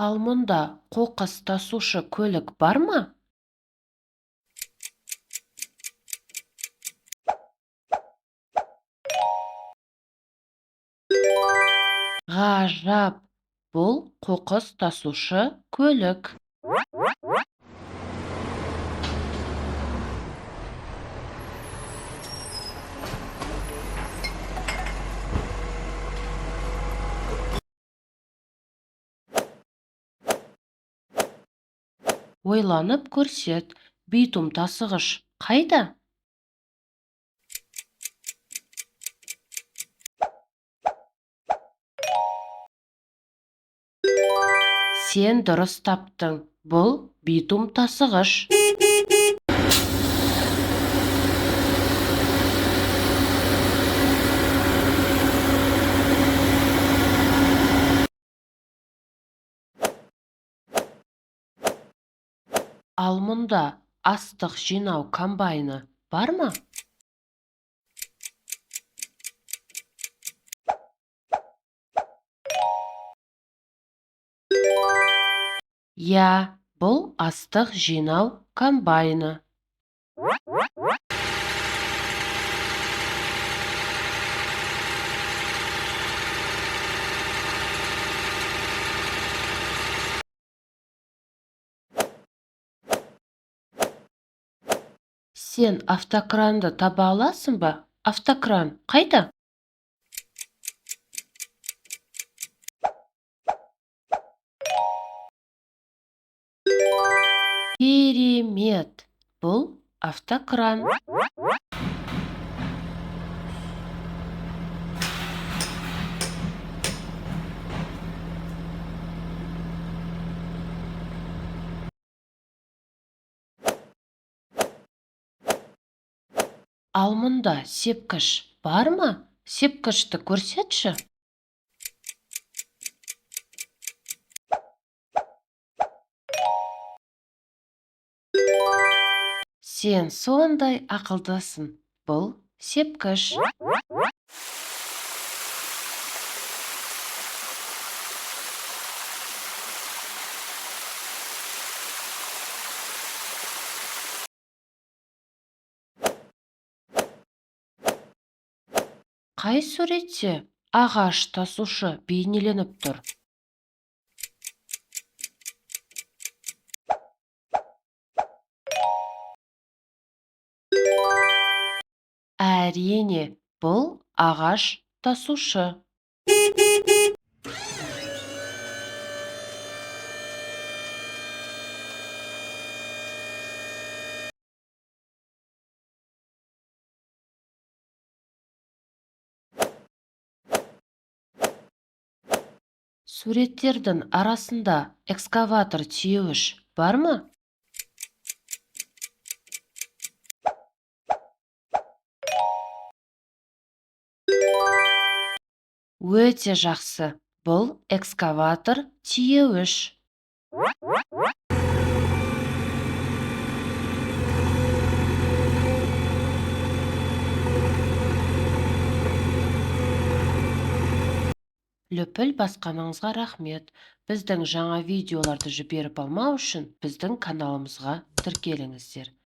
Ал мұнда қоқыс тасушы көлік бар ма? Ғажап! Бұл қоқыс тасушы көлік. Ойланып көрсет, битум тасығыш қайда? Сен дұрыс таптың. Бұл битум тасығыш. Ал мұнда астық жинау комбайны бар ма? Я, бұл астық жинау комбайны. Сен автокранды таба аласың ба? Автокран қайда? Керемет! Бұл автокран. Ал мұнда сепкіш бар ма? Сепкішті көрсетші. Сен сондай ақылдысың. Бұл сепкіш. Қай суретте ағаш тасушы бейнеленіп тұр? Әрине, бұл ағаш тасушы. Суреттердің арасында экскаватор тиеуіш бар ма? Өте жақсы. Бұл экскаватор тиеуіш. Лүпіл басқаныңызға рахмет. Біздің жаңа видеоларды жіберіп алмау үшін біздің каналымызға тіркеліңіздер.